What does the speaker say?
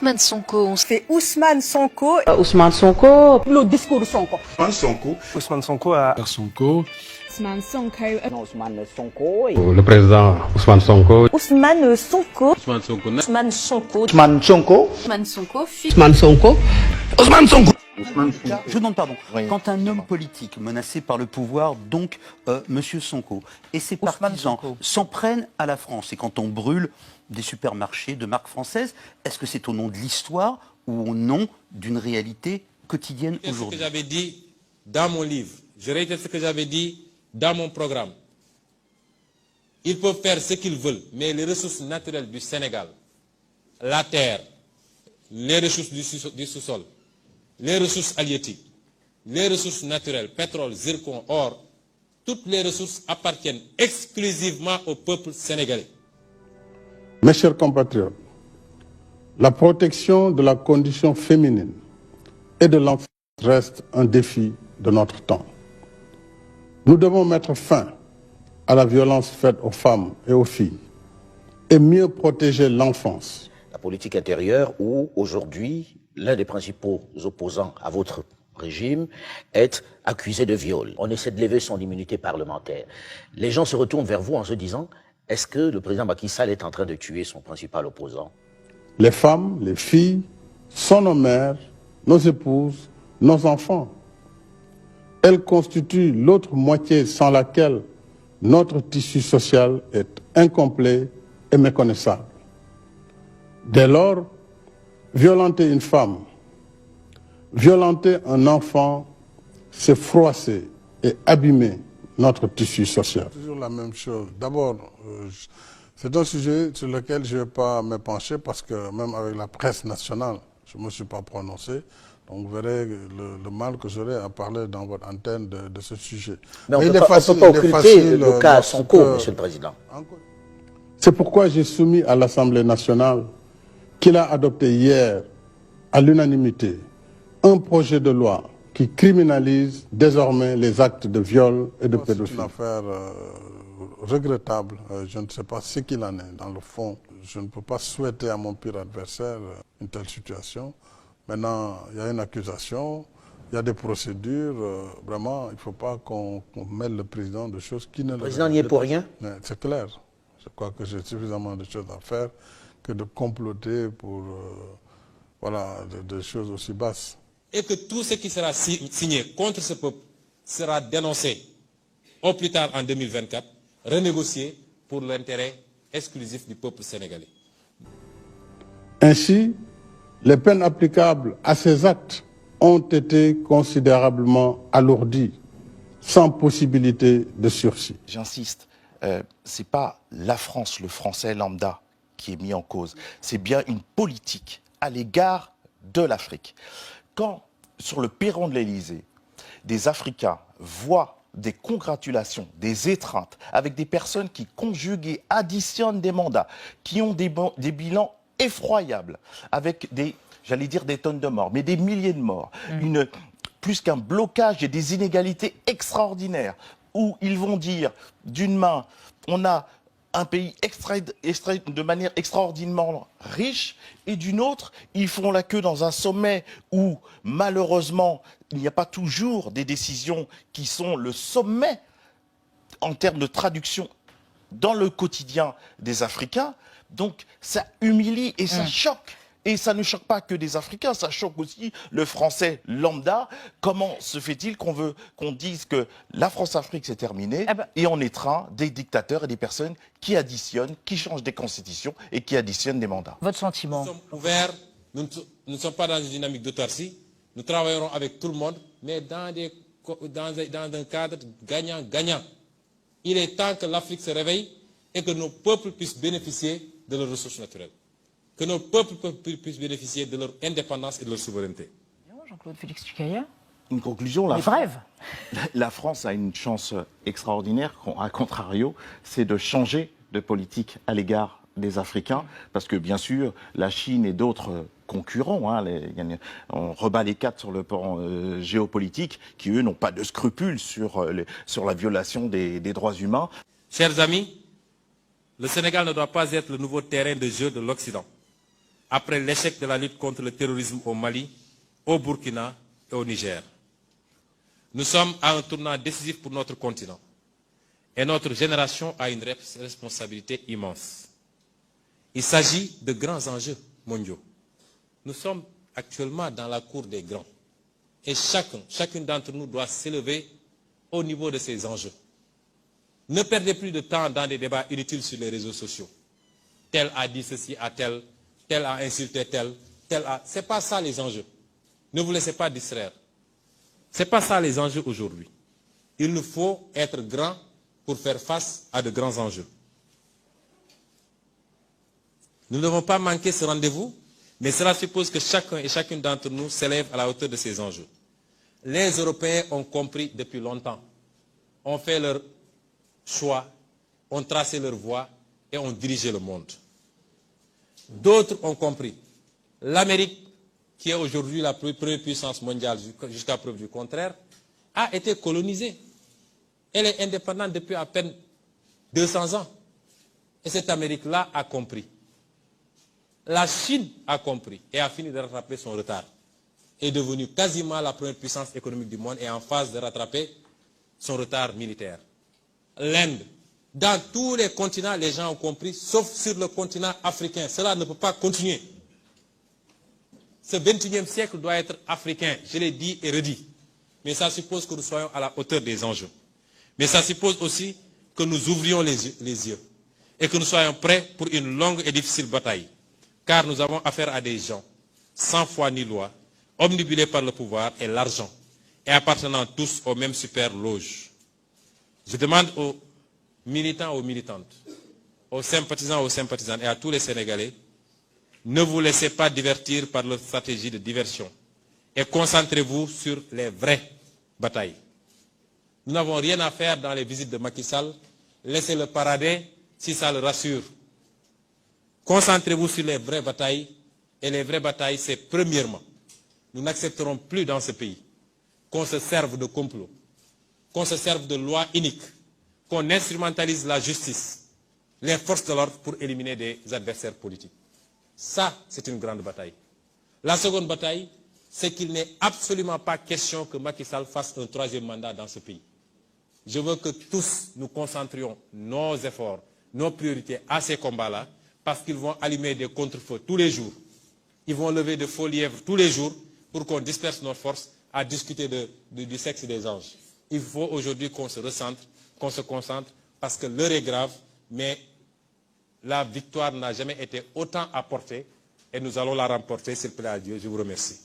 Ousmane Sonko. C'est Ousmane Sonko. Ousmane Sonko. Le discours de Sonko. Ousmane Sonko. Ousmane Sonko à Sonko. Ousmane Sonko. Ousmane Sonko. Le président Ousmane Sonko. Ousmane Sonko. Ousmane Sonko. Ousmane Sonko. Ousmane Sonko. Ousmane Sonko. Ousmane Sonko. Ousmane Sonko. Je demande pardon. Oui. Quand un homme politique menacé par le pouvoir, donc Monsieur Sonko, et ses partisans s'en prennent à la France, et quand on brûle des supermarchés de marque française, est-ce que c'est au nom de l'histoire ou au nom d'une réalité quotidienne aujourd'hui? C'est ce que j'avais dit dans mon livre. Je réitère ce que j'avais dit dans mon programme. Ils peuvent faire ce qu'ils veulent, mais les ressources naturelles du Sénégal, la terre, les ressources du sous-sol, les ressources halieutiques, les ressources naturelles, pétrole, zircon, or, toutes les ressources appartiennent exclusivement au peuple sénégalais. Mes chers compatriotes, la protection de la condition féminine et de l'enfant reste un défi de notre temps. Nous devons mettre fin à la violence faite aux femmes et aux filles et mieux protéger l'enfance. La politique intérieure où, aujourd'hui, l'un des principaux opposants à votre régime est accusé de viol. On essaie de lever son immunité parlementaire. Les gens se retournent vers vous en se disant, est-ce que le président Macky Sall est en train de tuer son principal opposant? Les femmes, les filles sont nos mères, nos épouses, nos enfants. Elles constituent l'autre moitié sans laquelle notre tissu social est incomplet et méconnaissable. Dès lors, violenter une femme, violenter un enfant, c'est froisser et abîmer notre tissu social. Toujours la même chose. D'abord, c'est un sujet sur lequel je ne vais pas me pencher parce que même avec la presse nationale, je ne me suis pas prononcé. Donc vous verrez le mal que j'aurai à parler dans votre antenne de ce sujet. Mais on ne peut pas occulter le cas Sonko, Monsieur le Président. C'est pourquoi j'ai soumis à l'Assemblée nationale, qu'il a adopté hier à l'unanimité, un projet de loi qui criminalise désormais les actes de viol et de pédophilie. C'est une affaire regrettable. Je ne sais pas ce qu'il en est dans le fond. Je ne peux pas souhaiter à mon pire adversaire une telle situation. Maintenant, il y a une accusation, il y a des procédures. Vraiment, il ne faut pas qu'on mêle le président de choses qui ne... Le président n'y est pour rien? C'est clair. Je crois que j'ai suffisamment de choses à faire que de comploter pour voilà, des choses aussi basses. Et que tout ce qui sera signé contre ce peuple sera dénoncé au plus tard en 2024, renégocié pour l'intérêt exclusif du peuple sénégalais. Ainsi, les peines applicables à ces actes ont été considérablement alourdies, sans possibilité de sursis. J'insiste, ce n'est pas la France, le français lambda qui est mis en cause, c'est bien une politique à l'égard de l'Afrique. Quand, sur le perron de l'Élysée, des Africains voient des congratulations, des étreintes, avec des personnes qui conjuguent et additionnent des mandats, qui ont des bilans effroyables, avec j'allais dire des tonnes de morts, mais des milliers de morts, plus qu'un blocage et des inégalités extraordinaires, où ils vont dire, d'une main, on a un pays extrait de manière extraordinairement riche, et d'une autre, ils font la queue dans un sommet où, malheureusement, il n'y a pas toujours des décisions qui sont le sommet en termes de traduction dans le quotidien des Africains. Donc, ça humilie et ça choque. Et ça ne choque pas que des Africains, ça choque aussi le français lambda. Comment se fait-il qu'on dise que la France-Afrique c'est terminé et on étreint des dictateurs et des personnes qui additionnent, qui changent des constitutions et qui additionnent des mandats? Votre sentiment? Nous sommes ouverts, nous ne sommes pas dans une dynamique d'autarcie, nous travaillerons avec tout le monde, mais dans un cadre gagnant-gagnant. Il est temps que l'Afrique se réveille et que nos peuples puissent bénéficier de leurs ressources naturelles. Que nos peuples puissent bénéficier de leur indépendance et de leur souveraineté. Jean-Claude Félix Tukaïa. Une conclusion, la France a une chance extraordinaire, à contrario, c'est de changer de politique à l'égard des Africains, parce que bien sûr, la Chine et d'autres concurrents, on rebat les cartes sur le plan géopolitique, qui eux n'ont pas de scrupules sur la violation des droits humains. Chers amis, le Sénégal ne doit pas être le nouveau terrain de jeu de l'Occident. après l'échec de la lutte contre le terrorisme au Mali, au Burkina et au Niger. Nous sommes à un tournant décisif pour notre continent. Et notre génération a une responsabilité immense. Il s'agit de grands enjeux mondiaux. Nous sommes actuellement dans la cour des grands. Et chacune d'entre nous doit s'élever au niveau de ces enjeux. Ne perdez plus de temps dans des débats inutiles sur les réseaux sociaux. Tel a dit ceci à tel, tel a insulté tel, tel a... Ce n'est pas ça les enjeux. Ne vous laissez pas distraire. Ce n'est pas ça les enjeux aujourd'hui. Il nous faut être grands pour faire face à de grands enjeux. Nous ne devons pas manquer ce rendez-vous, mais cela suppose que chacun et chacune d'entre nous s'élève à la hauteur de ces enjeux. Les Européens ont compris depuis longtemps, ont fait leur choix, ont tracé leur voie et ont dirigé le monde. D'autres ont compris. L'Amérique, qui est aujourd'hui la première puissance mondiale jusqu'à preuve du contraire, a été colonisée. Elle est indépendante depuis à peine 200 ans. Et cette Amérique-là a compris. La Chine a compris et a fini de rattraper son retard. Est devenue quasiment la première puissance économique du monde et en phase de rattraper son retard militaire. L'Inde. Dans tous les continents, les gens ont compris, sauf sur le continent africain. Cela ne peut pas continuer. Ce 21e siècle doit être africain, je l'ai dit et redit. Mais ça suppose que nous soyons à la hauteur des enjeux. Mais ça suppose aussi que nous ouvrions les yeux et que nous soyons prêts pour une longue et difficile bataille. Car nous avons affaire à des gens, sans foi ni loi, omnibulés par le pouvoir et l'argent, et appartenant tous aux mêmes super loges. Je demande aux militants, aux militantes, aux sympathisants, aux sympathisantes et à tous les Sénégalais, ne vous laissez pas divertir par leur stratégie de diversion et concentrez-vous sur les vraies batailles. Nous n'avons rien à faire dans les visites de Macky Sall, laissez-le parader si ça le rassure. Concentrez-vous sur les vraies batailles et les vraies batailles, c'est premièrement, nous n'accepterons plus dans ce pays qu'on se serve de complot, qu'on se serve de lois iniques, qu'on instrumentalise la justice, les forces de l'ordre pour éliminer des adversaires politiques. Ça, c'est une grande bataille. La seconde bataille, c'est qu'il n'est absolument pas question que Macky Sall fasse un troisième mandat dans ce pays. Je veux que tous nous concentrions nos efforts, nos priorités à ces combats-là, parce qu'ils vont allumer des contre-feux tous les jours. Ils vont lever de faux lièvres tous les jours pour qu'on disperse nos forces à discuter du sexe des anges. Il faut aujourd'hui qu'on se recentre, qu'on se concentre, parce que l'heure est grave, mais la victoire n'a jamais été autant apportée et nous allons la remporter, s'il plaît à Dieu. Je vous remercie.